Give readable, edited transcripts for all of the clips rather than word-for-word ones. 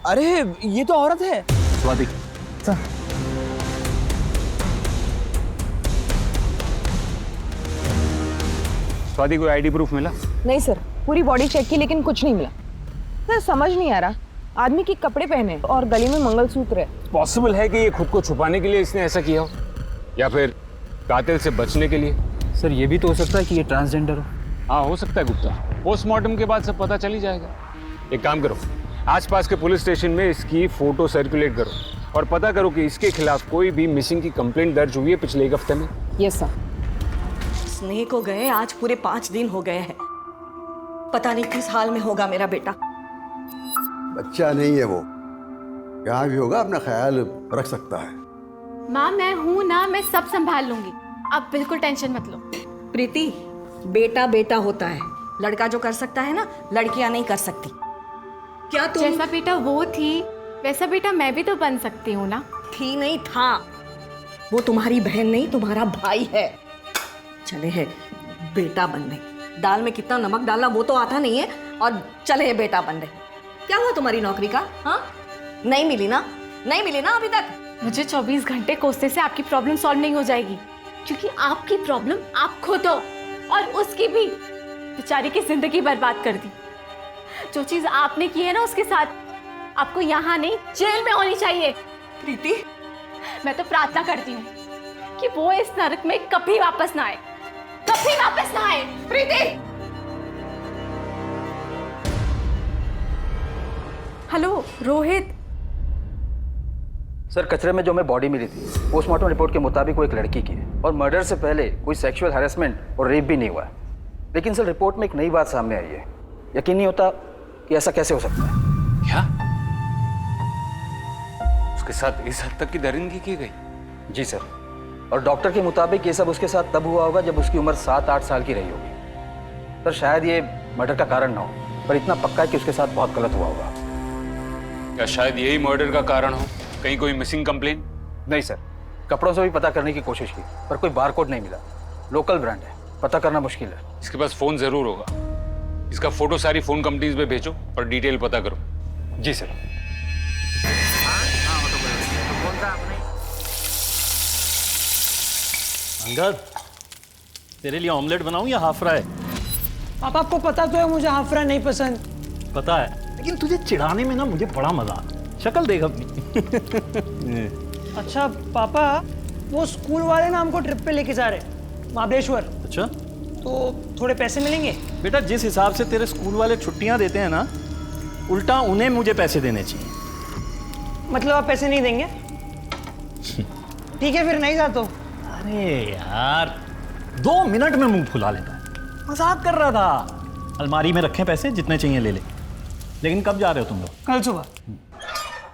अरे ये तो औरत है। स्वाति, स्वाति कोई आईडी प्रूफ मिला? नहीं सर, पूरी बॉडी चेक की लेकिन कुछ नहीं मिला। सर समझ नहीं आ रहा, आदमी के कपड़े पहने और गले में मंगलसूत्र है। पॉसिबल है कि ये खुद को छुपाने के लिए इसने ऐसा किया हो, या फिर कातिल से बचने के लिए। सर ये भी तो हो सकता है कि ये ट्रांसजेंडर हो। हाँ हो सकता है गुप्ता, पोस्टमार्टम के बाद सब पता चल ही जाएगा। एक काम करो, आसपास के पुलिस स्टेशन में इसकी फोटो सर्कुलेट करो और पता करो कि इसके खिलाफ कोई भी मिसिंग की कंप्लेंट दर्ज हुई है पिछले एक हफ्ते में। Yes sir. स्नेह को गए आज पूरे 5 दिन हो गए हैं। पता नहीं किस हाल में होगा मेरा बेटा। बच्चा नहीं है वो, यहाँ भी होगा, अपना ख्याल रख सकता है। माँ मैं हूँ ना, मैं सब संभाल लूंगी, आप बिल्कुल टेंशन मत लो। प्रीति, बेटा बेटा होता है, लड़का जो कर सकता है ना, लड़कियां नहीं कर सकती। क्या तुम जैसा बेटा वो थी वैसा बेटा मैं भी तो बन सकती हूँ ना। थी नहीं था, वो तुम्हारी बहन नहीं तुम्हारा भाई है। चले है बेटा बनने, दाल में कितना नमक डालना वो तो आता नहीं है, और चले है बेटा बनने। क्या हुआ तुम्हारी नौकरी का? हाँ नहीं मिली ना, नहीं मिली ना अभी तक। मुझे 24 घंटे कोसने से आपकी प्रॉब्लम सॉल्व नहीं हो जाएगी, क्योंकि आपकी प्रॉब्लम आप खुद हो और उसकी भी। बेचारी की जिंदगी बर्बाद कर दी। जो चीज आपने की है ना उसके साथ, आपको यहाँ नहीं जेल में होनी चाहिए। प्रीति, मैं तो प्रार्थना करती हूँ कि वो इस नरक में कभी वापस ना आए, कभी वापस ना आए। प्रीति, हेलो रोहित। सर कचरे में जो हमें बॉडी मिली थी, पोस्टमार्टम रिपोर्ट के मुताबिक वो एक लड़की की है और मर्डर से पहले कोई सेक्सुअल हैरेसमेंट और रेप भी नहीं हुआ है। लेकिन सर रिपोर्ट में एक नई बात सामने आई है। यकीन नहीं होता कि ऐसा कैसे हो सकता है। क्या उसके साथ इस हद तक की दरिंदगी की गई? जी सर, और डॉक्टर के मुताबिक ये सब उसके साथ तब हुआ होगा जब उसकी उम्र 7-8 साल की रही होगी। सर शायद ये मर्डर का कारण ना हो, पर इतना पक्का है कि उसके साथ बहुत गलत हुआ होगा। क्या शायद यही मर्डर का कारण हो? कहीं कोई मिसिंग कंप्लेन? नहीं सर, कपड़ों से भी पता करने की कोशिश की पर कोई बारकोड नहीं मिला। लोकल ब्रांड है, पता करना मुश्किल है। इसके पास फोन जरूर होगा, इसका फोटो सारी फोन कंपनीज में भेजो और डिटेल पता करो। जी सर। अंगद, तेरे लिए ऑमलेट बनाऊं या हाफ फ्राई? पापा आपको पता तो है मुझे हाफ फ्राई नहीं पसंद। पता है, लेकिन तुझे चिढ़ाने में ना मुझे बड़ा मजा आता। शक्ल देख अपनी। अच्छा पापा, वो स्कूल वाले ना हमको ट्रिप पे लेके जा रहे महाबलेश्वर, अच्छा, तो थोड़े पैसे मिलेंगे? बेटा जिस हिसाब से तेरे स्कूल वाले छुट्टियां देते हैं ना, उल्टा उन्हें मुझे पैसे देने चाहिए। मतलब आप पैसे नहीं देंगे? ठीक है फिर नहीं जाता हूँ। अरे यार, 2 मिनट में मुंह फुला लेता है। मजाक कर रहा था। अलमारी में रखे पैसे, जितने चाहिए ले ले। लेकिन कब जा रहे हो तुम लोग? कल सुबह।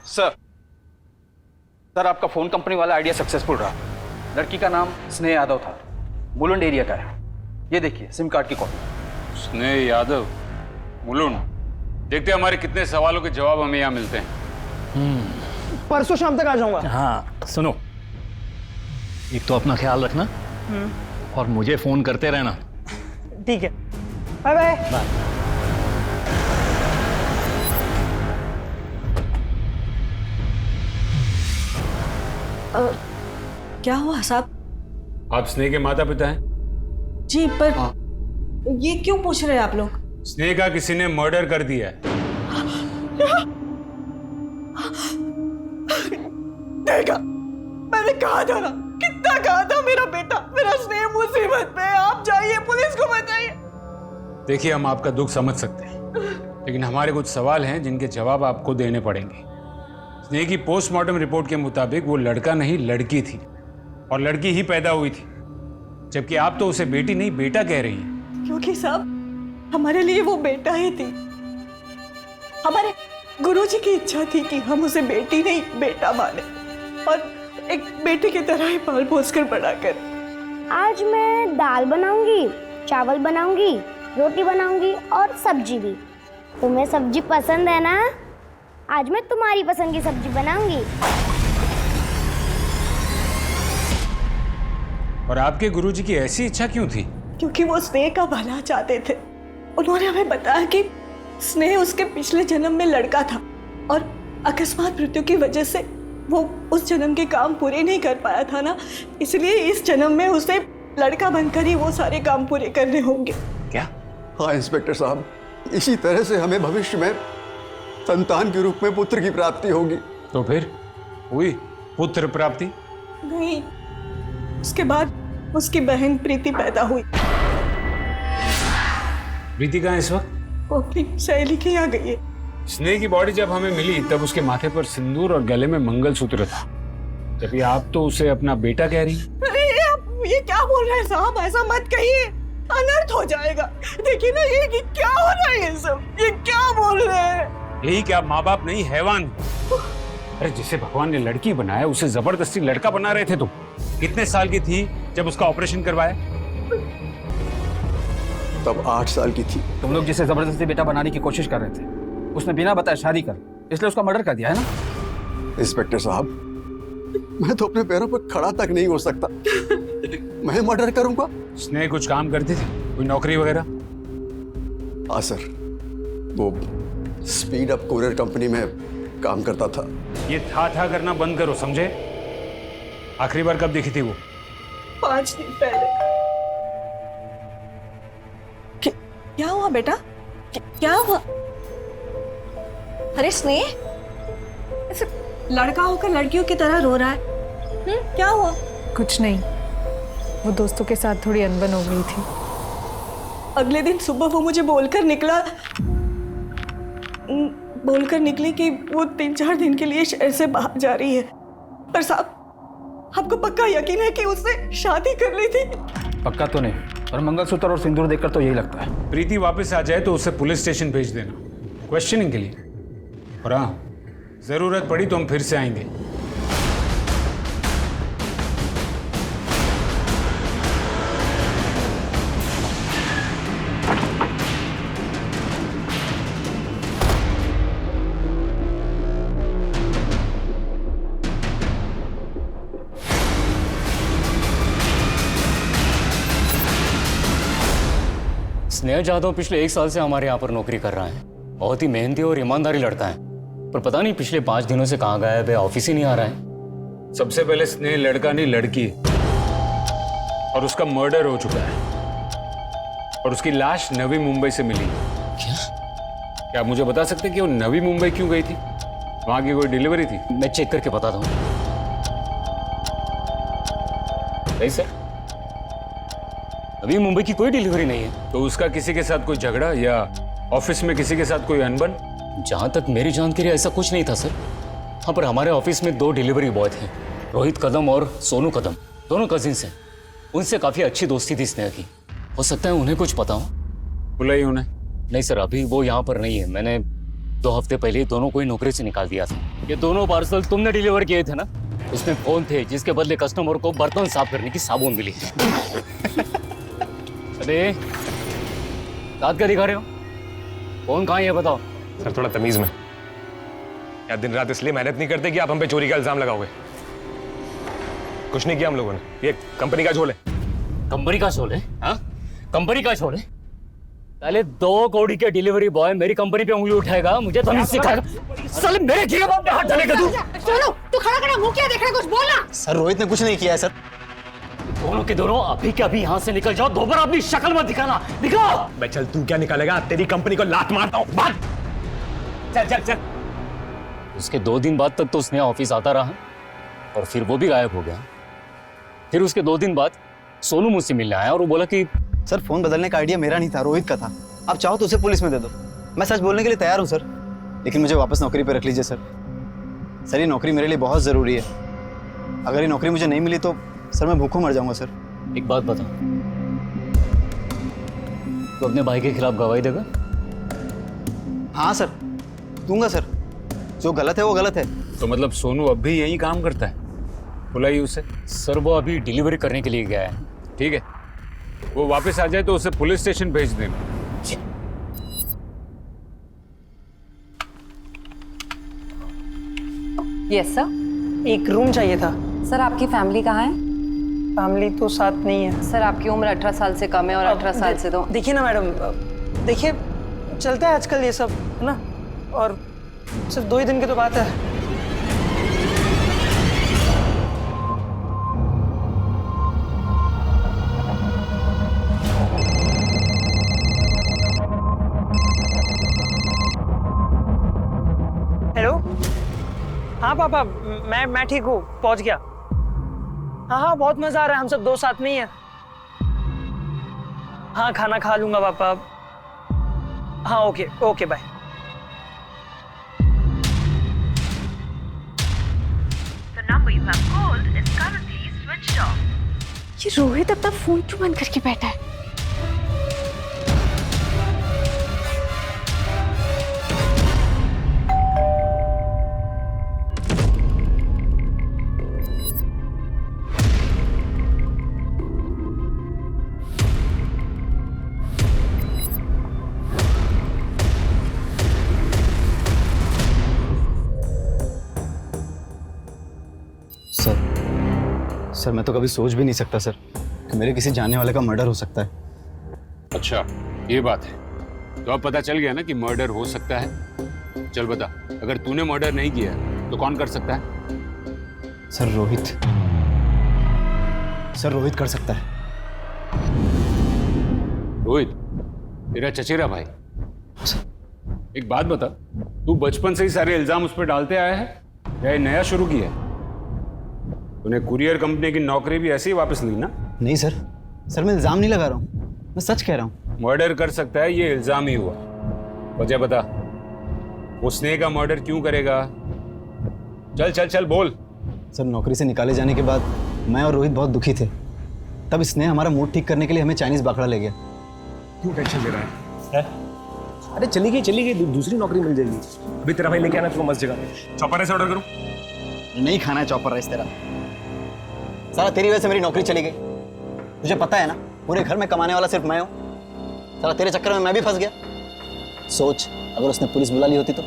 सर आपका फोन कंपनी वाला आइडिया सक्सेसफुल रहा। लड़की का नाम स्नेह यादव था, मुलुंड एरिया का है। ये देखिए सिम कार्ड की कॉपी। स्नेह यादव, मुलुंड। देखते हैं हमारे कितने सवालों के जवाब हमें यहाँ मिलते हैं। परसों शाम तक आ जाऊंगा। हाँ सुनो, एक तो अपना ख्याल रखना और मुझे फोन करते रहना। ठीक है, बाय बाय। क्या हुआ साहब? आप स्नेह के माता पिता हैं? जी, पर ये क्यों पूछ रहे हैं आप लोग? स्नेह का किसी ने मर्डर कर दिया है। देखा, मैंने कहा था ना, कितना कहा था मेरा बेटा, मेरा स्नेह मुसीबत में है। आप जाइए, पुलिस को बताइए। देखिए हम आपका दुख समझ सकते हैं, लेकिन हमारे कुछ सवाल हैं जिनके जवाब आपको देने पड़ेंगे। स्नेह की पोस्टमार्टम रिपोर्ट के मुताबिक वो लड़का नहीं लड़की थी, और लड़की ही पैदा हुई थी, जबकि आप तो उसे बेटी नहीं बेटा कह रही हैं। क्योंकि साहब हमारे लिए वो बेटा ही थी। हमारे गुरुजी की इच्छा थी कि हम उसे बेटी नहीं बेटा माने, और एक बेटे की तरह ही पाल पोस कर बड़ा कर। आज मैं दाल बनाऊंगी, चावल बनाऊंगी, रोटी बनाऊंगी और सब्जी भी। तुम्हें सब्जी पसंद है ना? आज मैं तुम्हारी पसंद की सब्जी बनाऊंगी। और आपके गुरुजी की ऐसी इच्छा क्यों थी? क्योंकि वो स्नेह का भला चाहते थे। उन्होंने हमें बताया कि स्नेह उसके पिछले जन्म में लड़का था, और अकस्मात मृत्यु की वजह से वो उस जन्म के काम पूरे नहीं कर पाया था ना, इसलिए इस जन्म में उसे लड़का बनकर ही वो सारे काम पूरे करने होंगे। क्या? हाँ इंस्पेक्टर साहब, इसी तरह से हमें भविष्य में संतान के रूप में पुत्र की प्राप्ति होगी। तो फिर हुई पुत्र प्राप्ति? नहीं, उसके बाद उसकी बहन प्रीति पैदा हुई। प्रीति कहाँ है इस वक्त? वो अपनी सहेली के यहाँ गई है। स्नेह की बॉडी जब हमें मिली तब उसके माथे पर सिंदूर और गले में मंगलसूत्र था, जबकि आप तो उसे अपना बेटा कह रही। अरे आप ये क्या बोल रहे हैं साहब, ऐसा मत कहिए, अनर्थ हो जाएगा। देखिए ना ये क्या हो रहा है, ये सब ये क्या बोल रहे हैं? यही क्या, माँ बाप नहीं हैवान? अरे जिसे भगवान ने लड़की बनाया उसे जबरदस्ती लड़का बना रहे थे तुम। कितने साल की थी जब उसका ऑपरेशन करवाया? तब 8 साल की थी। तुम लोग जिसे जबरदस्ती बेटा बनाने की कोशिश कर रहे थे, उसने बिना बताए शादी कर, इसलिए उसका मर्डर कर दिया है ना? इंस्पेक्टर साहब, मैं तो अपने पैरों पर खड़ा तक नहीं हो सकता, मैं मर्डर करूंगा? स्नेह कुछ काम करती थी, कोई नौकरी वगैरह? हाँ सर, वो स्पीड अप कोरियर कंपनी में काम करता था। ये था करना बंद करो, समझे? आखिरी बार कब दिखी थी वो? 5 दिन पहले। क्या हुआ बेटा, क्या हुआ? अरे स्नेह, ऐसे लड़का होकर लड़कियों की तरह रो रहा है, क्या हुआ? कुछ नहीं, वो दोस्तों के साथ थोड़ी अनबन हो गई थी। अगले दिन सुबह वो मुझे बोलकर निकली कि वो 3-4 दिन के लिए शहर से बाहर जा रही है। पर साहब, आपको पक्का यकीन है कि उसने शादी कर ली थी? पक्का तो नहीं, पर मंगलसूत्र और सिंदूर देखकर तो यही लगता है। प्रीति वापस आ जाए तो उसे पुलिस स्टेशन भेज देना, क्वेश्चनिंग के लिए। और हाँ, जरूरत पड़ी तो हम फिर से आएंगे। स्नेह जाधव पिछले 1 साल से हमारे यहाँ पर नौकरी कर रहा है। बहुत ही मेहनती और ईमानदारी लड़का है, पर पता नहीं पिछले 5 दिनों से कहाँ गायब है, ऑफिस ही नहीं आ रहा है। सबसे पहले स्नेह लड़का नहीं लड़की है, और उसका मर्डर हो चुका है, और उसकी लाश नवी मुंबई से मिली। क्या आप मुझे बता सकते हैं कि वो नवी मुंबई क्यों गई थी? वहां की कोई डिलीवरी थी? मैं चेक करके बताता हूँ। नहीं सर, अभी मुंबई की कोई डिलीवरी नहीं है। तो उसका किसी के साथ कोई झगड़ा या ऑफिस में किसी के साथ कोई अनबन? जहां तक मेरी जानकारी ऐसा कुछ नहीं था सर। हाँ, पर हमारे ऑफिस में 2 डिलीवरी बॉय थे, रोहित कदम और सोनू कदम, दोनों कजिन्स हैं। उनसे काफी अच्छी दोस्ती थी स्नेहा की, हो सकता है उन्हें कुछ पता हो। बुलाई उन्हें? नहीं सर, अभी वो यहाँ पर नहीं है। मैंने 2 हफ्ते पहले ही दोनों को ही नौकरी से निकाल दिया था। ये दोनों पार्सल तुमने डिलीवर किए थे ना? उसमें फोन थे जिसके बदले कस्टमर को बर्तन साफ करने की साबुन मिली। अरे दांत क्या दिखा रहे हो? फोन कहाँ है बताओ। सर थोड़ा तमीज में। या दिन रात इसलिए मेहनत नहीं करते कि आप हम पे चोरी का इल्जाम लगाओगे? कुछ नहीं किया हम लोगों ने, ये कंपनी का झोल है। कंपनी का झोल है? हाँ, कंपनी का झोल है? पहले 2 कौड़ी के डिलीवरी बॉय मेरी कंपनी पे उंगली उठाएगा, मुझे तमीज सिखाएगा। साले मेरे जीवन पे हाथ डालेगा तू? चलो तू खड़ा खड़ा मुंह क्या देख रहा है, कुछ बोलना। सर रोहित ने कुछ नहीं किया है सर। दोनों के दोनों अभी के अभी यहाँ से निकल जाओ, दोबारा अपनी शक्ल मत दिखाना। दिखाओ। मैं चल, तू क्या निकालेगा? तेरी कंपनी को लात मारता हूँ। बात चल चल चल। उसके 2 दिन बाद तक तो उसने ऑफिस आता रहा, और फिर वो भी गायब हो गया। फिर उसके 2 दिन बाद सोनू मुझसे मिलने आया और वो बोला कि सर फोन बदलने का आइडिया मेरा नहीं था, रोहित का था। आप चाहो तो उसे पुलिस में दे दो, मैं सच बोलने के लिए तैयार हूँ सर, लेकिन मुझे वापस नौकरी पे रख लीजिए सर। सर ये नौकरी मेरे लिए बहुत ज़रूरी है, अगर ये नौकरी मुझे नहीं मिली तो सर मैं भूखों मर जाऊंगा सर। एक बात बता, तो अपने भाई के खिलाफ गवाही देगा? हाँ सर दूंगा सर, जो गलत है वो गलत है। तो मतलब सोनू अब भी यही काम करता है? बुलाइए उसे। सर वो अभी डिलीवरी करने के लिए गया है। ठीक है, वो वापस आ जाए तो उसे पुलिस स्टेशन भेज देना। Yes sir. एक रूम चाहिए था। सर आपकी फैमिली कहाँ है? फैमिली तो साथ नहीं है। सर आपकी उम्र 18 साल से कम है और 18 साल से तो देखिए ना मैडम, देखिए चलता है आजकल ये सब, है ना। और सिर्फ 2 ही दिन की तो बात है। हेलो, हाँ पापा, मैं ठीक हूँ, पहुँच गया। हाँ, बहुत मजा आ रहा है, हम सब 2 साथ में ही हैं। हाँ, खाना खा लूंगा पापा। हाँ, ओके बाय। ये रोहित अपना फोन क्यों बंद करके बैठा है? सर मैं तो कभी सोच भी नहीं सकता सर कि मेरे किसी जानने वाले का मर्डर हो सकता है। अच्छा, ये बात है। तो अब पता चल गया ना कि मर्डर हो सकता है। चल बता, अगर तूने मर्डर नहीं किया तो कौन कर सकता है? सर रोहित कर सकता है। रोहित तेरा चचेरा भाई। एक बात बता, तू बचपन से ही सारे इल्जाम उस पर डालते आया है या ये नया शुरू किया है? तूने कुरियर कंपनी की नौकरी भी ऐसे ही वापस ली ना? नहीं सर मैं इल्जाम नहीं लगा रहा हूँ, मैं सच कह रहा हूँ। मर्डर कर सकता है ये इल्जाम ही हुआ। वजह बता, वो स्नेह का मर्डर क्यों करेगा? चल चल चल बोल। सर नौकरी से निकाले जाने के बाद मैं और रोहित बहुत दुखी थे। तब स्नेह हमारा मूड ठीक करने के लिए हमें चाइनीज बाखड़ा ले गया। क्यों टेंशन ले रहा है? अरे चली गई, दूसरी नौकरी मिल जाएगी। अभी तेरा भाई लेके आना तुमको मस्त जगह। चॉपर राइस ऑर्डर करूं? नहीं खाना है चॉपर राइस तेरा। साला तेरी वजह से मेरी नौकरी चली गई। तुझे पता है ना, पूरे घर में कमाने वाला सिर्फ मैं हूँ। साला तेरे चक्कर में मैं भी फंस गया। सोच, अगर उसने पुलिस बुला ली होती तो।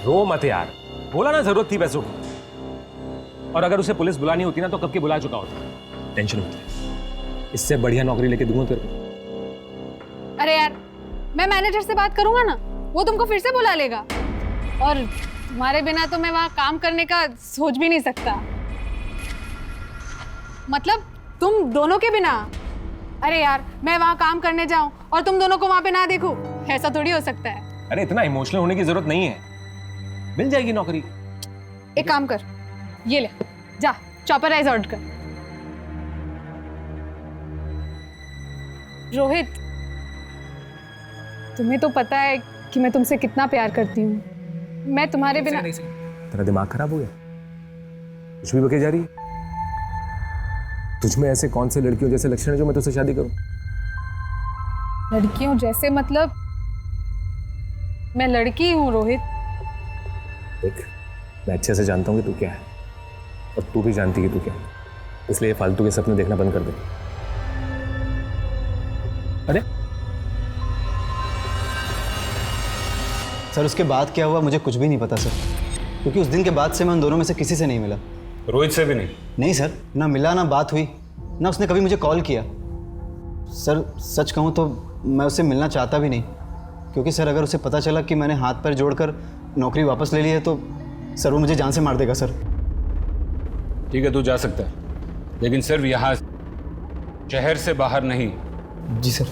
रो मत यार, बोला ना जरूरत थी पैसों की। और अगर उसे पुलिस बुलानी होती ना तो कब की बुला चुका होता। टेंशन मत ले, इससे बढ़िया नौकरी लेके दूंगा तेरे को। अरे यार, मैं मैनेजर से बात करूंगा ना, वो तुमको फिर से बुला लेगा। और तुम्हारे बिना तो मैं वहां काम करने का सोच भी नहीं सकता। मतलब तुम दोनों के बिना? अरे यार, मैं वहां काम करने जाऊं और तुम दोनों को वहां पे ना देखूं, ऐसा थोड़ी हो सकता है। अरे इतना इमोशनल होने की जरूरत नहीं है, मिल जाएगी नौकरी। एक काम कर, ये ले, जा चॉपर राइस ऑर्डर कर। रोहित, तुम्हें तो पता है कि मैं तुमसे कितना प्यार करती हूँ। मैं तुम्हारे बिना। तेरा दिमाग खराब हो गया? कुछ भी बके जा रही है? तुझमें ऐसे कौन से लड़कियों जैसे लक्षण है जो मैं तुझसे शादी करूं? लड़कियों जैसे मतलब? मैं लड़की हूँ रोहित। देख, मैं अच्छे से जानता हूँ कि तू क्या है और तू भी जानती कि तू क्या है, इसलिए फालतू के सपने देखना बंद कर दे। अरे सर उसके बाद क्या हुआ मुझे कुछ भी नहीं पता सर, क्योंकि उस दिन के बाद से मैं उन दोनों में से किसी से नहीं मिला। रोहित से भी नहीं? नहीं सर, ना मिला, ना बात हुई, ना उसने कभी मुझे कॉल किया। सर सच कहूँ तो मैं उससे मिलना चाहता भी नहीं, क्योंकि सर अगर उसे पता चला कि मैंने हाथ पैर जोड़कर नौकरी वापस ले ली है तो सर वो मुझे जान से मार देगा सर। ठीक है, तू जा सकता है, लेकिन सिर्फ यहाँ, शहर से बाहर नहीं। जी सर।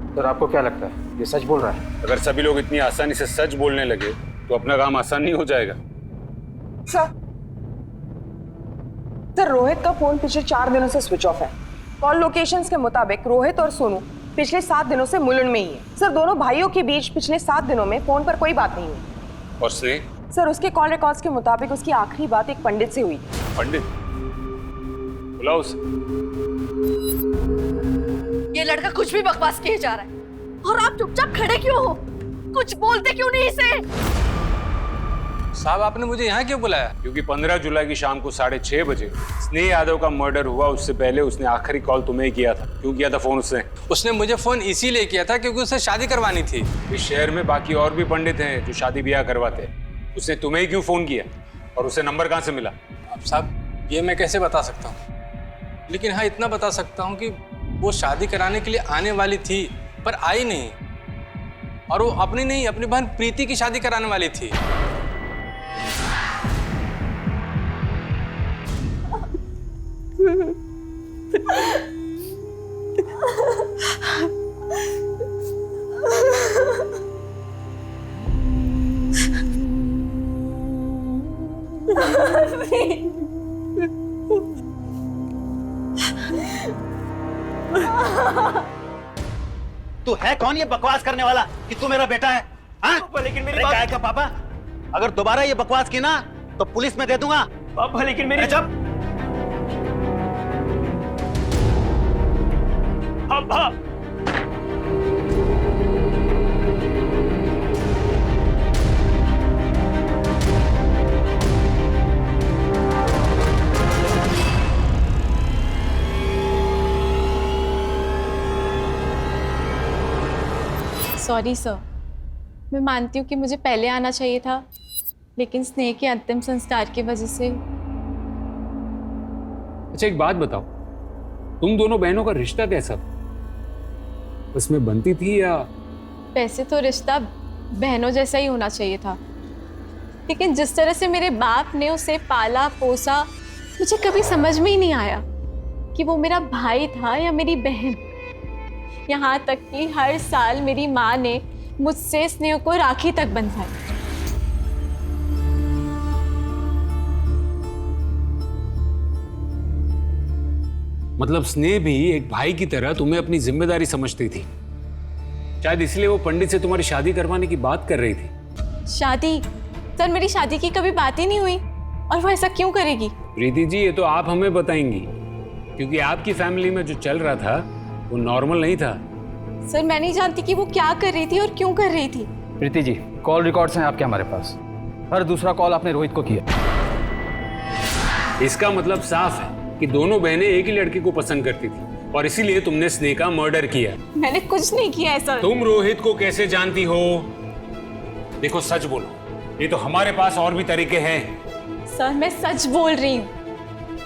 सर आपको क्या लगता है ये सच बोल रहा है? अगर सभी लोग इतनी आसानी से सच बोलने लगे तो अपना काम आसान नहीं हो जाएगा। सर रोहित का फोन पिछले 4 दिनों से स्विच ऑफ है। कॉल लोकेशंस के मुताबिक रोहित और सोनू पिछले 7 दिनों से मुलुंड में ही है। सर दोनों भाइयों के बीच पिछले 7 दिनों में फोन पर कोई बात नहीं हुई। और स्नेह? सर उसके कॉल रिकॉर्ड्स के मुताबिक उसकी आखिरी बात एक पंडित से हुई। पंडित? बुलाओ उसे। ये लड़का कुछ भी बकवास किए जा रहा है और आप चुपचाप खड़े क्यों हो? कुछ बोलते क्यों नहीं इसे? साहब आपने मुझे यहाँ क्यों बुलाया? क्योंकि 15 जुलाई की शाम को 6:30 बजे स्नेह यादव का मर्डर हुआ। उससे पहले उसने आखिरी कॉल तुम्हें किया था। क्यों किया था फोन उसने? उसने मुझे फोन इसीलिए किया था क्योंकि उसे शादी करवानी थी। इस शहर में बाकी और भी पंडित हैं जो शादी ब्याह करवाते हैं, उसने तुम्हें ही क्यों फोन किया? और उसे नंबर कहाँ से मिला? अब साहब ये मैं कैसे बता सकता हूँ, लेकिन हाँ इतना बता सकता हूँ कि वो शादी कराने के लिए आने वाली थी पर आई नहीं, और वो अपनी नहीं, अपनी बहन प्रीति की शादी कराने वाली थी। तू है कौन ये बकवास करने वाला कि तू मेरा बेटा है? हाँ? लेकिन मेरी अरे बात... काय का पापा, अगर दोबारा ये बकवास की ना तो पुलिस में दे दूंगा। पापा लेकिन मेरी... जब पापा सॉरी सर, मैं मानती हूँ कि मुझे पहले आना चाहिए था, लेकिन स्नेह के अंतिम संस्कार की वजह से। अच्छा एक बात बताओ, तुम दोनों बहनों का रिश्ता कैसा था? उसमें बनती थी या? वैसे तो रिश्ता बहनों जैसा ही होना चाहिए था, लेकिन जिस तरह से मेरे बाप ने उसे पाला पोसा, मुझे कभी समझ में ही नहीं आया कि वो मेरा भाई था या मेरी बहन। यहाँ तक कि हर साल मेरी माँ ने मुझसे स्नेह को राखी तक बंधवाई। मतलब स्नेह भी एक भाई की तरह तुम्हें अपनी जिम्मेदारी समझती थी, शायद इसलिए वो पंडित से तुम्हारी शादी करवाने की बात कर रही थी। शादी? सर मेरी शादी की कभी बात ही नहीं हुई, और वो ऐसा क्यों करेगी? प्रीति जी ये तो आप हमें बताएंगी, क्योंकि आपकी फैमिली में जो चल रहा था वो नॉर्मल नहीं था। सर मैं नहीं जानती कि वो क्या कर रही थी और क्यों कर रही थी। प्रीति जी, कॉल रिकॉर्ड्स हैं आपके हमारे पास, हर दूसरा कॉल आपने रोहित को किया। इसका मतलब साफ है कि दोनों बहनें एक ही लड़के को पसंद करती थी, और इसीलिए तुमने स्नेह का मर्डर किया। मैंने कुछ नहीं किया है सर। तुम रोहित को कैसे जानती हो? देखो सच बोलो, ये तो हमारे पास और भी तरीके हैं। सर मैं सच बोल रही हूँ,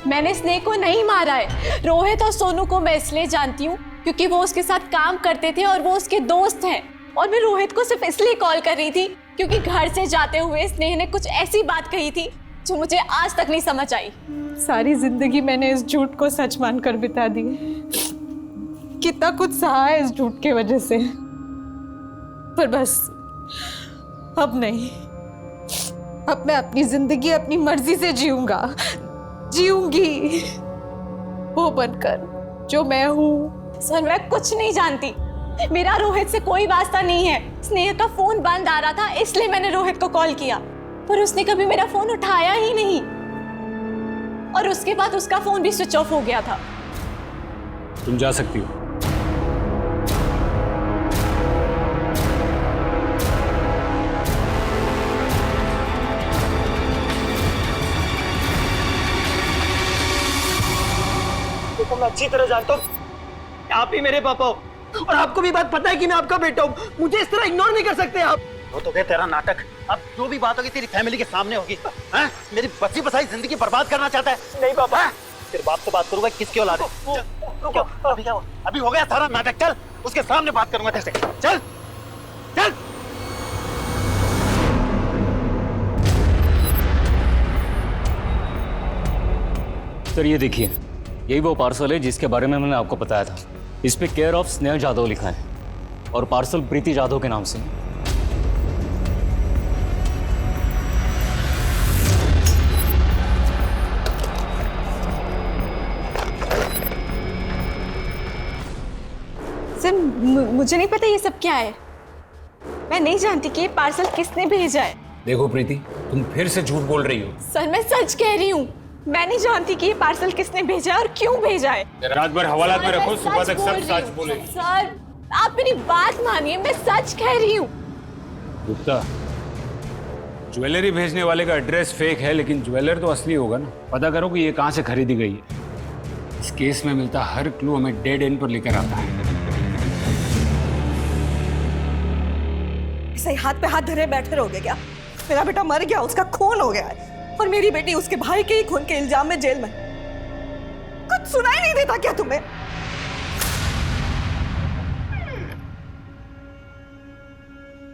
मैंने स्नेह को नहीं मारा है। रोहित और सोनू को मैं इसलिए जानती हूँ क्योंकि वो उसके साथ काम करते थे और वो उसके दोस्त हैं, और मैं रोहित को सिर्फ इसलिए कॉल कर रही थी क्योंकि घर से जाते हुए स्नेह ने कुछ ऐसी बात कही थी जो मुझे आज तक नहीं समझ आई। सारी जिंदगी मैंने इस झूठ को सच मानकर बिता दी, कितना कुछ सहा है इस झूठ के वजह से, पर बस अब नहीं। अब मैं अपनी जिंदगी अपनी मर्जी से जीऊंगी वो बनकर जो मैं हूँ। सर मैं कुछ नहीं जानती, मेरा रोहित से कोई वास्ता नहीं है। स्नेह का फोन बंद आ रहा था इसलिए मैंने रोहित को कॉल किया, पर उसने कभी मेरा फोन उठाया ही नहीं, और उसके बाद उसका फोन भी स्विच ऑफ हो गया था। तुम जा सकती हो। देखो मैं अच्छी तरह जानता हूँ आप ही मेरे पापा हो, और आपको भी बात पता है कि मैं आपका बेटा हूँ। मुझे इस तरह इग्नोर नहीं कर सकते आप। वो तो गए तेरा नाटक, अब जो भी बात होगी तेरी फैमिली के सामने होगी। हाँ? मेरी बच्ची बसाई जिंदगी बर्बाद करना चाहता है? नहीं पापा। हाँ? तेरे बाप से बात करूंगा, किसकी औलाद है? अभी क्या हुआ? अभी हो गया सारा नाटक, चल उसके सामने बात करूंगा तेरे से। चल चल। सर ये देखिए, यही वो पार्सल है जिसके बारे में मैंने आपको बताया था। इस पे केयर ऑफ स्नेह जादव लिखा है, और पार्सल प्रीति जादव के नाम से। सर मुझे नहीं पता ये सब क्या है, मैं नहीं जानती कि ये पार्सल किसने भेजा है। देखो प्रीति, तुम फिर से झूठ बोल रही हो। सर मैं सच कह रही हूँ, मैं नहीं जानती कि ये पार्सल किसने भेजा है और क्यों भेजा है। रात भर हवालात में रखो, सुबह तक सब सच बोलेगी। सर आप मेरी बात मानिए, मैं सच कह रही हूँ। गुप्ता, ज्वेलरी भेजने वाले का एड्रेस फेक है, लेकिन ज्वेलर तो असली होगा ना। पता करो कि ये कहाँ से खरीदी गई है। इस केस में मिलता हर क्लू हमें डेड एंड पर लेकर आता है। सही हाथ पे हाथ धरे बैठे रहोगे क्या? मेरा बेटा मर गया, उसका खून हो गया है, और मेरी बेटी उसके भाई के ही खून के इल्जाम में जेल में। कुछ सुनाई नहीं देता क्या तुम्हें?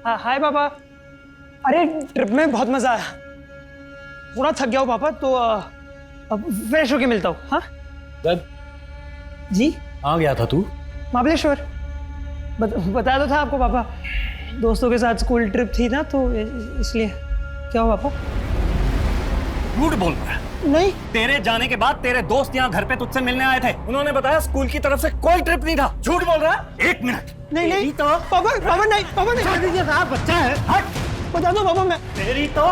हाँ हाय पापा। अरे ट्रिप में बहुत मजा आया, थोड़ा थक गया हूँ पापा, तो अब फ्रेश होके मिलता हूँ। हाँ जी। कहाँ गया था तू? महाबलेश्वर। बताया तो था आपको पापा, दोस्तों के साथ स्कूल ट्रिप थी ना, तो इसलिए। क्या हुआ पापा? झूठ बोल रहा है। नहीं, तेरे जाने के बाद तेरे दोस्त यहाँ घर पे तुझसे मिलने आए थे, उन्होंने बताया स्कूल की तरफ से कोई ट्रिप नहीं था। झूठ बोल रहा है। 1 मिनट। नहीं तो पापा नहीं, पापा नहीं। छोड़ दीजिए साहब, बच्चा है। हट। बता दो पापा, मैं तेरी तो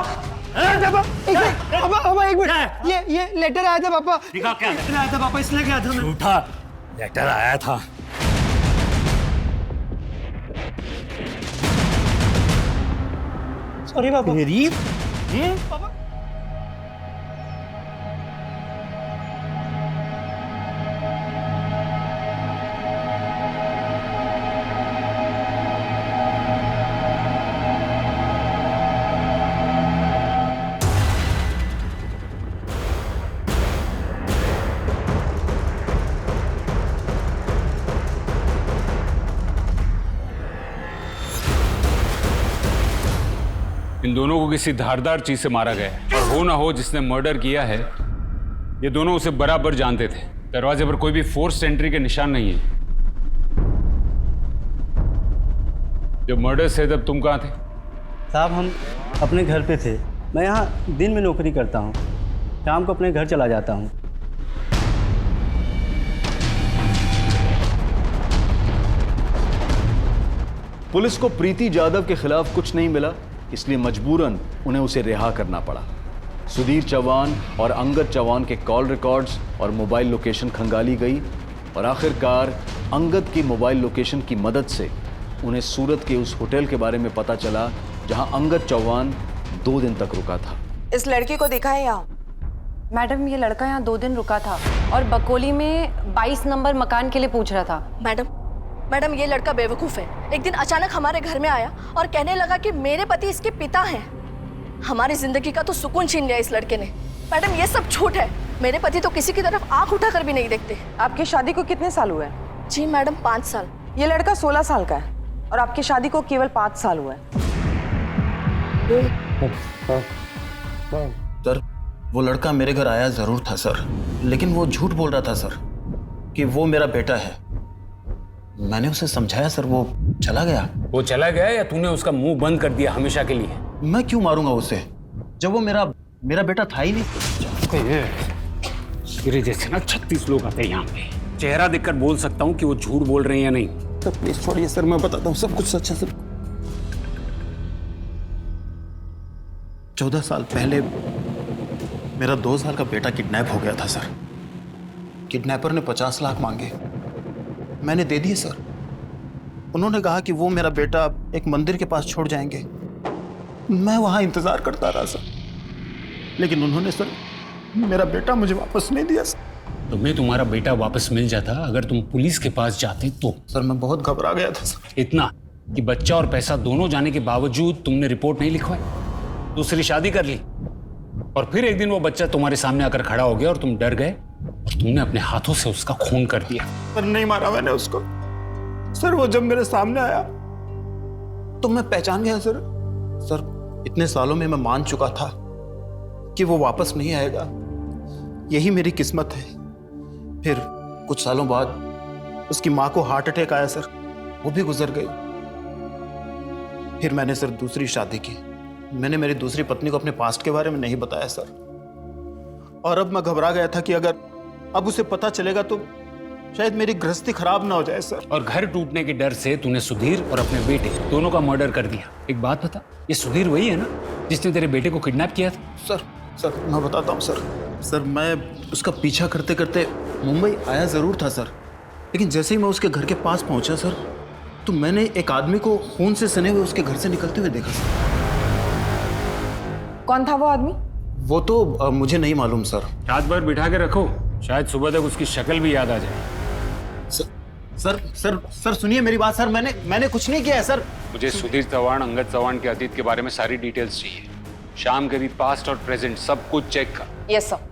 पापा एक मिनट, ये लेटर आया था पापा। दिखा क्या लेटर आया था पापा, इसलिए गया था मैं। झूठा लेटर आया था। सॉरी पापा। तेरी पापा इन दोनों को किसी धारदार चीज से मारा गया है, और हो ना हो जिसने मर्डर किया है, ये दोनों उसे बराबर जानते थे। दरवाजे पर कोई भी फोर्स एंट्री के निशान नहीं है। जब मर्डर से तब तुम कहाँ थे? साहब हम अपने घर पे थे। मैं यहाँ दिन में नौकरी करता हूँ, शाम को अपने घर चला जाता हूँ। पुलिस को प्रीति जाधव के खिलाफ कुछ नहीं मिला, इसलिए मजबूरन उन्हें उसे रिहा करना पड़ा। सुधीर चौहान और अंगद चौहान के कॉल रिकॉर्ड्स और मोबाइल लोकेशन खंगाली गई, और आखिरकार अंगद की मोबाइल लोकेशन की मदद से उन्हें सूरत के उस होटल के बारे में पता चला जहां अंगद चौहान 2 दिन तक रुका था। इस लड़के को देखा है यहाँ? मैडम, ये लड़का यहाँ 2 दिन रुका था और बकोली में 22 नंबर मकान के लिए पूछ रहा था। मैडम ये लड़का बेवकूफ़ है। एक दिन अचानक हमारे घर में आया और कहने लगा कि मेरे पति इसके पिता हैं। हमारी जिंदगी का तो सुकून छीन लिया इस लड़के ने। मैडम ये सब झूठ है। मेरे पति तो किसी की तरफ आंख उठाकर भी नहीं देखते। आपकी शादी को कितने साल हुए? जी मैडम 5 साल। ये लड़का 16 साल का है और आपकी शादी को केवल 5 साल हुआ है। सर वो लड़का मेरे घर आया जरूर था सर, लेकिन वो झूठ बोल रहा था सर कि वो मेरा बेटा है। मैंने उसे समझाया सर, वो चला गया। वो चला गया या तूने उसका मुंह बंद कर दिया हमेशा के लिए? मैं क्यों मारूंगा उसे जब वो मेरा बेटा था ही नहीं। तेरे जैसे ना 36 लोग आते हैं यहाँ पे, चेहरा देखकर बोल सकता हूँ कि वो झूठ बोल रहे हैं या नहीं। सर प्लीज छोड़िए सर, मैं बताता हूँ सब कुछ सच है सर। 14 साल पहले मेरा 2 साल का बेटा किडनैप हो गया था सर। किडनैपर ने 50 लाख मांगे, मैंने दे दिए सर। उन्होंने कहा कि वो मेरा बेटा एक मंदिर के पास छोड़ जाएंगे। मैं वहां इंतजार करता रहा सर, लेकिन उन्होंने सर मेरा बेटा मुझे वापस नहीं दिया सर। तुम्हें तुम्हारा बेटा वापस मिल जाता अगर तुम पुलिस के पास जाते तो? सर मैं बहुत घबरा गया था सर। इतना कि बच्चा और पैसा दोनों जाने के बावजूद तुमने रिपोर्ट नहीं लिखवाई, दूसरी शादी कर ली, और फिर एक दिन वो बच्चा तुम्हारे सामने आकर खड़ा हो गया और तुम डर गए और तुमने अपने हाथों से उसका खून कर दिया। पर नहीं मारा मैंने उसको सर। वो जब मेरे सामने आया तो मैं पहचान गया सर। सर इतने सालों में मैं मान चुका था कि वो वापस नहीं आएगा, यही मेरी किस्मत है। फिर कुछ सालों बाद उसकी माँ को हार्ट अटैक आया सर, वो भी गुजर गई। फिर मैंने सर दूसरी शादी की। मैंने मेरी दूसरी पत्नी को अपने पास्ट के बारे में नहीं बताया सर, और अब मैं घबरा गया था कि अगर अब उसे पता चलेगा तो शायद मेरी गृहस्थी खराब ना हो जाए सर। और घर टूटने के डर से तूने सुधीर और अपने बेटे दोनों का मर्डर कर दिया। एक बात बता, ये सुधीर वही है ना जिसने तेरे बेटे को किडनैप किया था? सर मैं बताता हूँ सर। सर मैं उसका पीछा करते करते मुंबई आया जरूर था सर, लेकिन जैसे ही मैं उसके घर के पास पहुंचा सर, तो मैंने एक आदमी को खून से सने हुए उसके घर से निकलते हुए देखा सर। कौन था वो आदमी? वो तो मुझे नहीं मालूम सर। रात भर बिठा के रखो, शायद सुबह तक उसकी शक्ल भी याद आ जाए। सर सुनिए मेरी बात सर। मैंने कुछ नहीं किया है सर। मुझे सुधीर चौहान, अंगद चौहान के अतीत के बारे में सारी डिटेल्स चाहिए। शाम के भी पास्ट और प्रेजेंट सब कुछ चेक कर। Yes sir.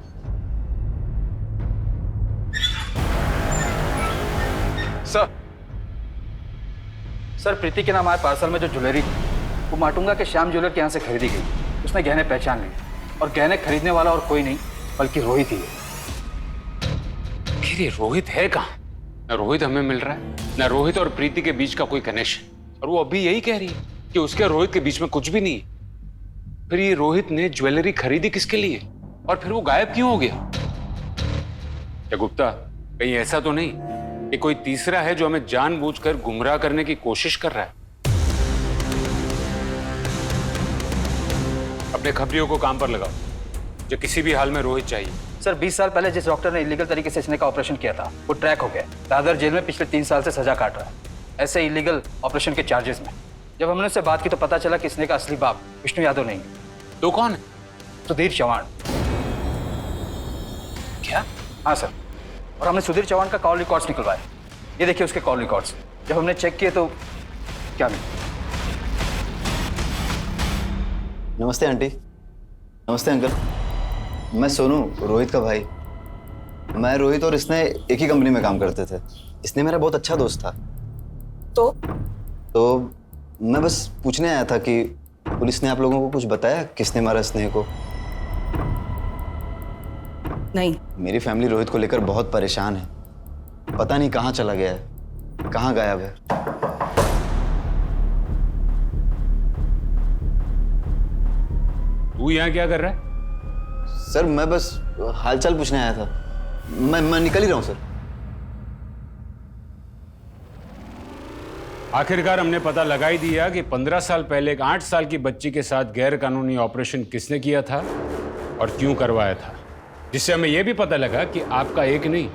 सर प्रीति के नाम आए पार्सल में जो ज्वेलरी वो माटुंगा के श्याम ज्वेलर के यहाँ से खरीदी गई। उसने गहने पहचान लिए और गहने खरीदने वाला और कोई नहीं बल्कि रोहित ही है। ये रोहित है कहाँ? न रोहित हमें मिल रहा है, न रोहित और प्रीति के बीच का कोई कनेक्शन। और वो अभी यही कह रही है कि उसके और रोहित के बीच में कुछ भी नहीं है। फिर ये रोहित ने ज्वेलरी खरीदी किसके लिए और फिर वो गायब क्यों हो गया? क्या गुप्ता, कहीं ऐसा तो नहीं कि कोई तीसरा है जो हमें जानबूझकर गुमराह करने की कोशिश कर रहा है? अपने खबरियों को काम पर लगाओ, जो किसी भी हाल में रोहित चाहिए। सर 20 साल पहले जिस डॉक्टर ने इलीगल तरीके से स्नेक का ऑपरेशन किया था वो ट्रैक हो गया। दादर जेल में पिछले 3 साल से सजा काट रहा है ऐसे इलीगल ऑपरेशन के चार्जेस में। जब हमने उससे बात की तो पता चला कि स्नेक का असली बाप विष्णु यादव नहीं है। तो कौन है? सुधीर चौहान। क्या? हाँ सर, और हमने सुधीर चौहान का कॉल रिकॉर्ड्स निकलवाए। ये देखिए उसके कॉल रिकॉर्ड्स। जब हमने चेक किए तो क्या मिला? नमस्ते आंटी। नमस्ते अंकल। मैं सोनू, रोहित का भाई। मैं रोहित और इसने एक ही कंपनी में काम करते थे। इसने मेरा बहुत अच्छा दोस्त था। तो मैं बस पूछने आया था कि पुलिस ने आप लोगों को कुछ बताया किसने मारा स्नेह को? नहीं। मेरी फैमिली रोहित को लेकर बहुत परेशान है। पता नहीं कहाँ चला गया है, कहाँ गायब है। तू यहाँ क्या कर रहा है? सर मैं बस हालचाल पूछने आया था। मैं निकल ही रहा हूँ सर। आखिरकार हमने पता लगा ही दिया कि 15 साल पहले एक 8 साल की बच्ची के साथ गैर कानूनी ऑपरेशन किसने किया था और क्यों करवाया था, जिससे हमें यह भी पता लगा कि आपका एक नहीं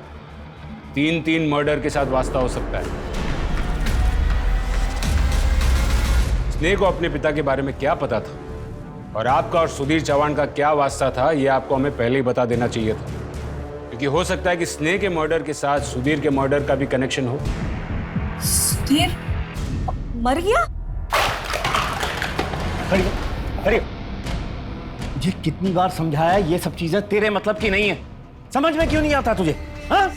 3 मर्डर के साथ वास्ता हो सकता है। स्नेह को अपने पिता के बारे में क्या पता था और आपका और सुधीर चौहान का क्या वास्ता था, यह आपको हमें पहले ही बता देना चाहिए था, क्योंकि हो सकता है कि स्नेह के मर्डर के साथ सुधीर के मर्डर का भी कनेक्शन हो। सुधीर मर गया? अरे मुझे कितनी बार समझाया ये सब चीजें तेरे मतलब की नहीं है। समझ में क्यों नहीं आता तुझे? हाँ?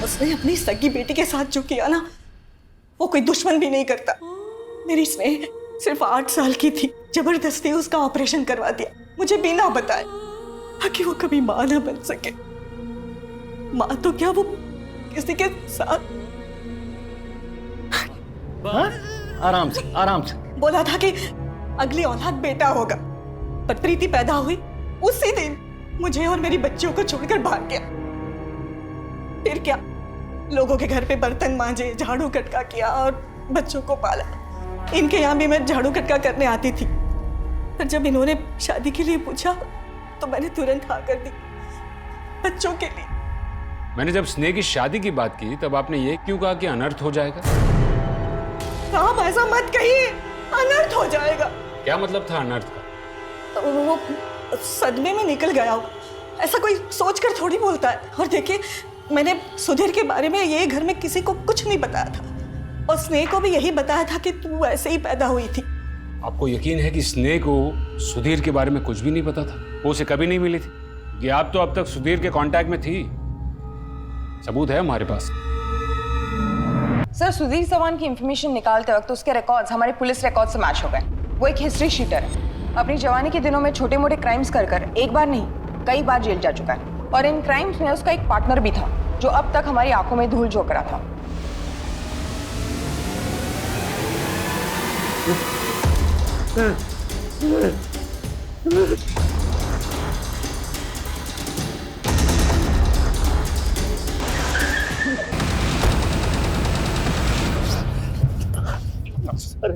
उसने अपनी सगी बेटी के साथ जो किया ना, वो कोई दुश्मन भी नहीं करता। मेरी स्नेह सिर्फ 8 साल की थी, जबरदस्ती उसका ऑपरेशन करवा दिया मुझे बिना बताए, ताकि वो कभी मां ना बन सके। मां तो क्या, वो किसी के साथ। हाँ? आराम से आराम से। बोला था कि अगली औलाद बेटा होगा, पर प्रीति पैदा हुई उसी दिन मुझे और मेरी बच्चियों को छोड़कर भाग गया। फिर क्या, लोगों के घर पे बर्तन मांजे, झाड़ू कटका किया और बच्चों को पाला। इनके यहाँ भी मैं झाड़ू कटका करने आती थी, पर जब इन्होंने शादी के लिए पूछा तो मैंने तुरंत हाँ कर दी, बच्चों के लिए। मैंने जब स्नेह की शादी की बात की तब आपने ये क्यों कहा कि अनर्थ हो जाएगा? राम ऐसा मत कहिए, अनर्थ हो जाएगा। क्या मतलब था अनर्थ का? वो सदमे में निकल गया हो, ऐसा कोई सोचकर थोड़ी बोलता है। और देखिए, मैंने सुधीर के बारे में ये घर में किसी को कुछ नहीं बताया था, और स्नेह को भी यही बताया था कि तू ऐसे ही पैदा हुई थी। आपको यकीन है कि स्नेह को सुधीर के बारे में कुछ भी नहीं पता था? वो उसे कभी नहीं मिली थी कि आप तो अब तक सुधीर के कांटेक्ट में थी। सबूत है हमारे पास। सर, सुधीर चौहान की इंफॉर्मेशन निकालते वक्त उसके रिकॉर्ड्स हमारे पुलिस रिकॉर्ड से मैच हो गए। वो एक हिस्ट्री शीटर है। अपनी जवानी के दिनों में छोटे मोटे क्राइम्स कर एक बार नहीं कई बार जेल जा चुका है, और इन क्राइम्स में उसका एक पार्टनर भी था जो अब तक हमारी आंखों में धूल झोंक रहा था।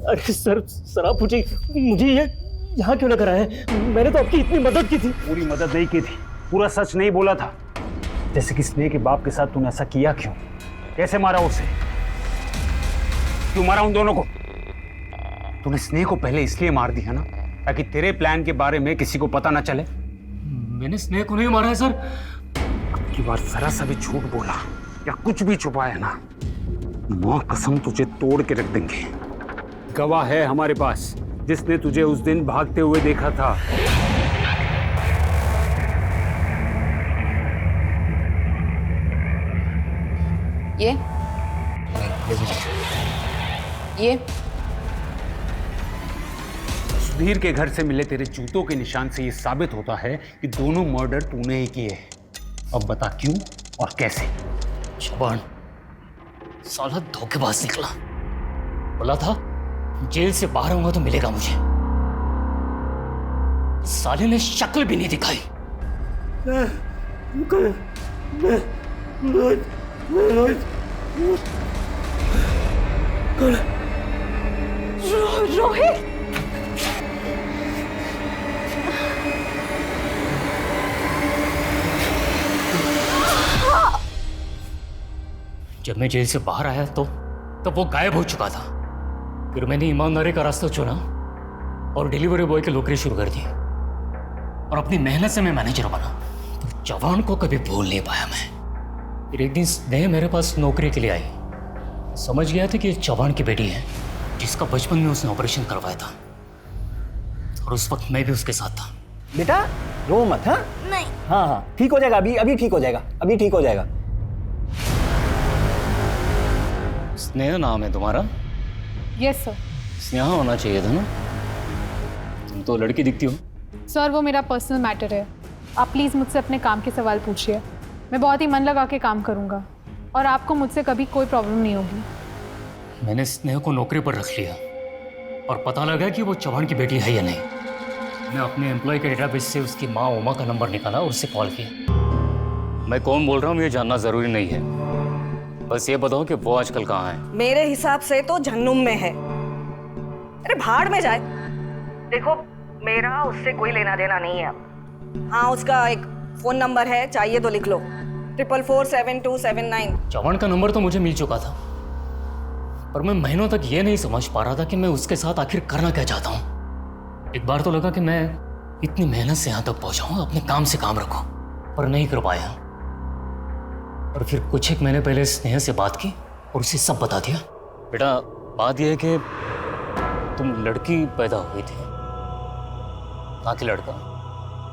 अरे सर आप मुझे ये यहाँ क्यों लेकर आए? मैंने तो आपकी इतनी मदद की थी। पूरी मदद नहीं की थी, पूरा सच नहीं बोला था। जैसे कि स्नेह के बाप के साथ तूने ऐसा किया क्यों? कैसे मारा उसे? क्यों मारा उन दोनों को? तूने स्नेह को पहले इसलिए मार दिया ना ताकि तेरे प्लान के बारे में किसी को पता ना चले। मैंने स्नेह को नहीं मारा है सर। अब की बार जरा सा भी झूठ बोला या कुछ भी छुपाया ना, मां कसम तुझे तोड़ के रख देंगे। गवाह है हमारे पास जिसने तुझे उस दिन भागते हुए देखा था। ये सुधीर के घर से मिले तेरे जूतों के निशान से ये साबित होता है कि दोनों मर्डर तूने ही किए हैं। अब बता क्यों और कैसे? जवान साला धोखेबाज निकला। बोला था जेल से बाहर आऊंगा तो मिलेगा मुझे। साले ने शक्ल भी नहीं दिखाई। रोहित, जब मैं जेल से बाहर आया तो तब वो गायब हो चुका था। फिर मैंने ईमानदारी का रास्ता चुना और डिलीवरी बॉय की नौकरी शुरू कर दी और अपनी मेहनत से मैं मैनेजर बना। तो जवान को कभी भूल नहीं पाया मैं। फिर एक दिन स्नेह मेरे पास नौकरी के लिए आई। समझ गया था कि ये जवान की बेटी है जिसका बचपन में उसने ऑपरेशन करवाया था और उस वक्त मैं भी उसके साथ था। बेटा रो मत। हाँ नहीं। हाँ हाँ ठीक हो जाएगा, अभी ठीक हो जाएगा, अभी ठीक हो जाएगा। स्नेहा नाम है तुम्हारा? Yes sir. स्नेहा होना चाहिए था ना, तुम तो लड़की दिखती हो। सर वो मेरा पर्सनल मैटर है, आप प्लीज़ मुझसे अपने काम के सवाल पूछिए। मैं बहुत ही मन लगा के काम करूँगा और आपको मुझसे कभी कोई प्रॉब्लम नहीं होगी। मैंने स्नेहा को नौकरी पर रख लिया और पता लगा कि वो चौहान की बेटी है या नहीं। मैं अपने एम्प्लॉय के डेटाबेस से उसकी माँ उमा का नंबर निकाला और उससे कॉल किया। मैं कौन बोल रहा हूँ ये जानना ज़रूरी नहीं है, बस ये बताओ कि वो आजकल कहाँ है। मेरे हिसाब से तो जहन्नुम में है। अरे भाड़ में जाए। देखो मेरा उससे कोई लेना देना नहीं है। हाँ उसका एक फोन नंबर है, चाहिए तो लिख लो, 444727 चौहान का नंबर तो मुझे मिल चुका था, पर मैं महीनों तक ये नहीं समझ पा रहा था कि मैं उसके साथ आखिर करना क्या चाहता हूँ। एक बार तो लगा कि मैं इतनी मेहनत से यहाँ तक पहुँचा हूँ, अपने काम से काम रखूँ, पर नहीं कर पाया। और फिर कुछ एक महीने पहले स्नेहा से बात की और उसे सब बता दिया। बेटा बात यह है कि तुम लड़की पैदा हुई थी ना कि लड़का।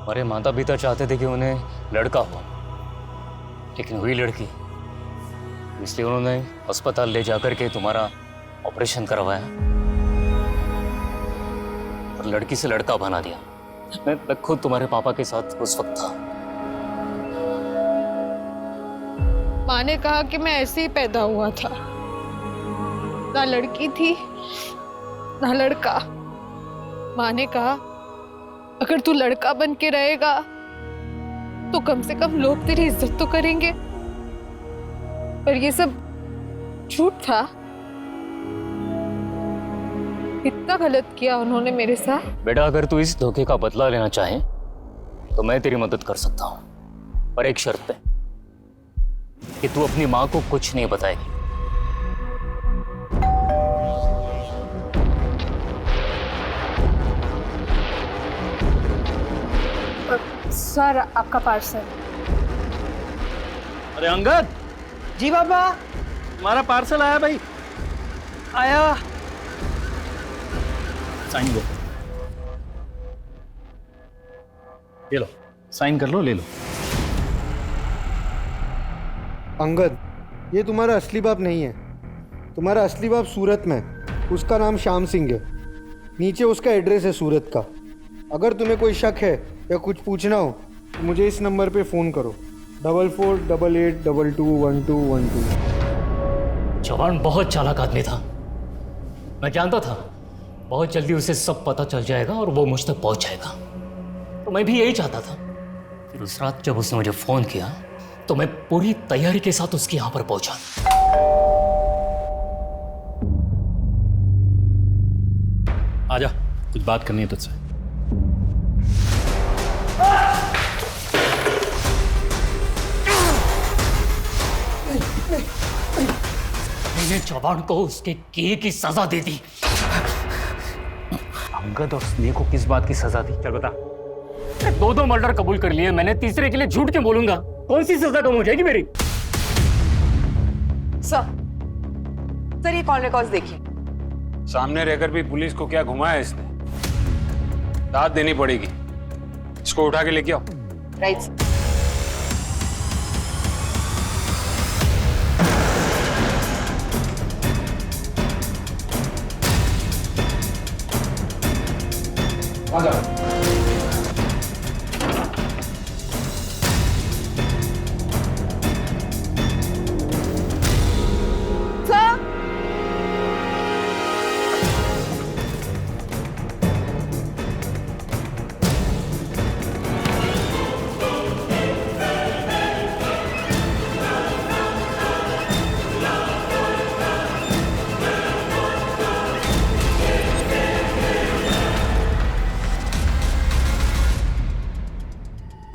हमारे माता पिता चाहते थे कि उन्हें लड़का हो, लेकिन हुई लड़की, इसलिए उन्होंने अस्पताल ले जाकर के तुम्हारा ऑपरेशन करवाया और लड़की से लड़का बना दिया। मैं खुद तुम्हारे पापा के साथ उस वक्त था। माँ ने कहा कि मैं ऐसे ही पैदा हुआ था, ना लड़की थी ना लड़का। माँ ने कहा अगर तू लड़का बन के रहेगा तो कम से कम लोग तेरी इज्जत तो करेंगे, पर ये सब झूठ था। इतना गलत किया उन्होंने मेरे साथ। बेटा अगर तू इस धोखे का बदला लेना चाहे तो मैं तेरी मदद कर सकता हूँ, पर एक शर्त पे कि तू अपनी माँ को कुछ नहीं बताएगी। सर आपका पार्सल। अरे अंगद। जी बाबा। तुम्हारा पार्सल आया भाई। आया। साइन दो, ले लो, साइन कर लो, ले लो। अंगद, ये तुम्हारा असली बाप नहीं है। तुम्हारा असली बाप सूरत में, उसका नाम श्याम सिंह है। नीचे उसका एड्रेस है सूरत का। अगर तुम्हें कोई शक है या कुछ पूछना हो तो मुझे इस नंबर पे फ़ोन करो, 4488221212। जवान बहुत चालाक आदमी था, मैं जानता था बहुत जल्दी उसे सब पता चल जाएगा और वो मुझ तक पहुंच जाएगा, तो मैं भी यही चाहता था। फिर उस रात जब उसने मुझे फ़ोन किया तो मैं पूरी तैयारी के साथ उसके यहाँ पर पहुंचा। आजा, कुछ बात करनी है तुझसे। मैंने जवान को उसके किए की सजा दे दी। अंगद और स्नेह को किस बात की सजा दी, चल बता। दो मर्डर कबूल कर लिए मैंने, तीसरे के लिए झूठ क्यों बोलूंगा? कौन सी सजा कम हो जाएगी मेरी? सर ये कॉल रिकॉर्ड्स देखिए। सामने रहकर भी पुलिस को क्या घुमाया इसने? दाद देनी पड़ेगी। इसको उठा के लेके आओ। राइट। आ जाओ।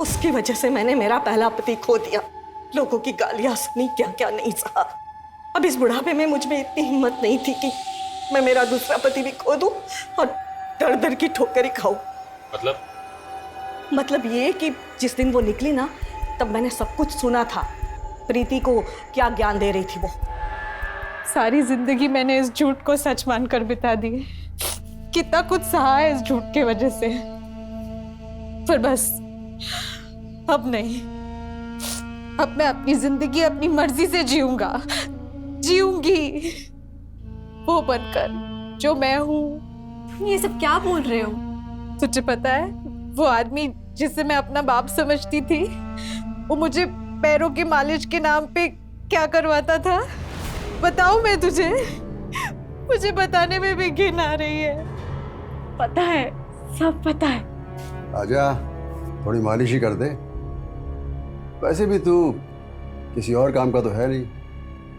उसकी वजह से मैंने मेरा पहला पति खो दिया, लोगों की गालियां सुनी, क्या क्या नहीं सहा। अब इस बुढ़ापे में मुझ में इतनी हिम्मत नहीं थी कि मैं मेरा दूसरा पति भी खो दूं और दर दर की ठोकर ही खाऊं। मतलब ये कि जिस दिन वो निकली ना, तब मैंने सब कुछ सुना था। प्रीति को क्या ज्ञान दे रही थी वो। सारी जिंदगी मैंने इस झूठ को सच मानकर बिता दी। कितना कुछ सहा है इस झूठ के वजह से, पर बस अब नहीं। अब मैं अपनी जिंदगी अपनी मर्जी से जीऊंगी, वो बनकर जो मैं हूँ। ये सब क्या बोल रहे हो? तुझे पता है वो आदमी जिसे मैं अपना बाप समझती थी, वो मुझे पैरों की मालिश के नाम पे क्या करवाता था? बताऊं मैं तुझे? मुझे बताने में भी घिन आ रही है। पता है, सब पता है। आजा, थोड़ी मालिश ही कर दे। वैसे भी तू किसी और काम का तो है नहीं।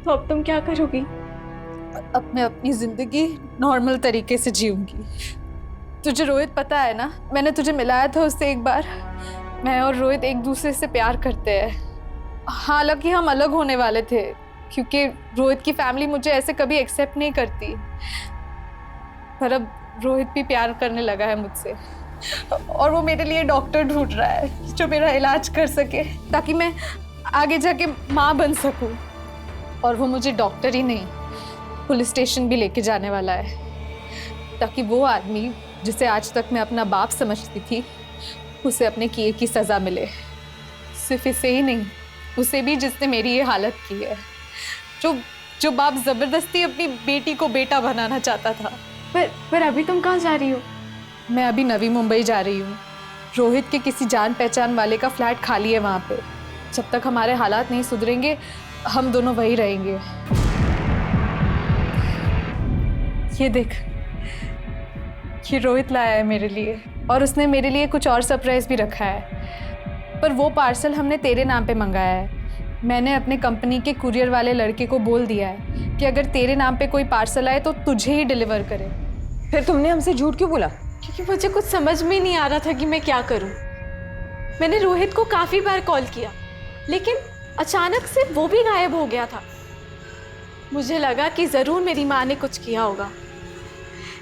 तो अब तुम क्या करोगी? अब मैं अपनी जिंदगी नॉर्मल तरीके से जीऊंगी। तुझे रोहित पता है ना, मैंने तुझे मिलाया था उससे एक बार। मैं और रोहित एक दूसरे से प्यार करते हैं। हालांकि हम अलग होने वाले थे, क्योंकि रोहित की फैमिली मुझे ऐसे कभी एक्सेप्ट नहीं करती। पर अब रोहित भी प्यार करने लगा है मुझसे, और वो मेरे लिए डॉक्टर ढूंढ रहा है जो मेरा इलाज कर सके, ताकि मैं आगे जाके माँ बन सकूं। और वो मुझे डॉक्टर ही नहीं, पुलिस स्टेशन भी लेके जाने वाला है, ताकि वो आदमी जिसे आज तक मैं अपना बाप समझती थी, उसे अपने किए की सज़ा मिले। सिर्फ इसे ही नहीं, उसे भी जिसने मेरी ये हालत की है, जो बाप ज़बरदस्ती अपनी बेटी को बेटा बनाना चाहता था। पर अभी तुम कहाँ जा रही हो? मैं अभी नवी मुंबई जा रही हूँ। रोहित के किसी जान पहचान वाले का फ्लैट खाली है वहाँ पे। जब तक हमारे हालात नहीं सुधरेंगे, हम दोनों वहीं रहेंगे। ये देख, ये रोहित लाया है मेरे लिए, और उसने मेरे लिए कुछ और सरप्राइज भी रखा है। पर वो पार्सल हमने तेरे नाम पे मंगाया है। मैंने अपने कंपनी के कुरियर वाले लड़के को बोल दिया है कि अगर तेरे नाम पे कोई पार्सल आए तो तुझे ही डिलीवर करे। फिर तुमने हमसे झूठ क्यों बोला? क्योंकि मुझे कुछ समझ में नहीं आ रहा था कि मैं क्या करूं। मैंने रोहित को काफ़ी बार कॉल किया, लेकिन अचानक से वो भी गायब हो गया था। मुझे लगा कि ज़रूर मेरी माँ ने कुछ किया होगा,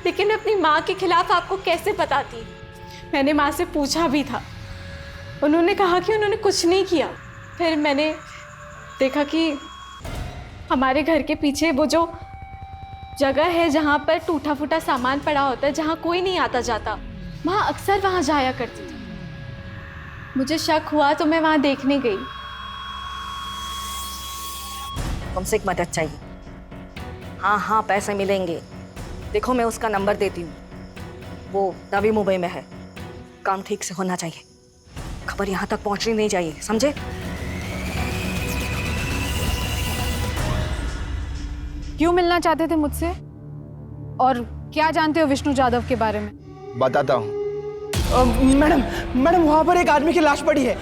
लेकिन मैं अपनी माँ के खिलाफ आपको कैसे बताती? मैंने माँ से पूछा भी था, उन्होंने कहा कि उन्होंने कुछ नहीं किया। फिर मैंने देखा कि हमारे घर के पीछे वो जो जगह है जहाँ पर टूटा फूटा सामान पड़ा होता है, जहाँ कोई नहीं आता जाता, वहाँ अक्सर वहाँ जाया करती थी। मुझे शक हुआ तो मैं वहाँ देखने गई। तुमसे एक मदद चाहिए। हाँ, पैसे मिलेंगे। देखो, मैं उसका नंबर देती हूँ, वो नवी मुंबई में है। काम ठीक से होना चाहिए, खबर यहाँ तक पहुँचनी नहीं चाहिए, समझे? क्यों मिलना चाहते थे मुझसे, और क्या जानते हो विष्णु जाधव के बारे में? बताता हूँ। मैडम वहाँ पर एक आदमी की लाश पड़ी है।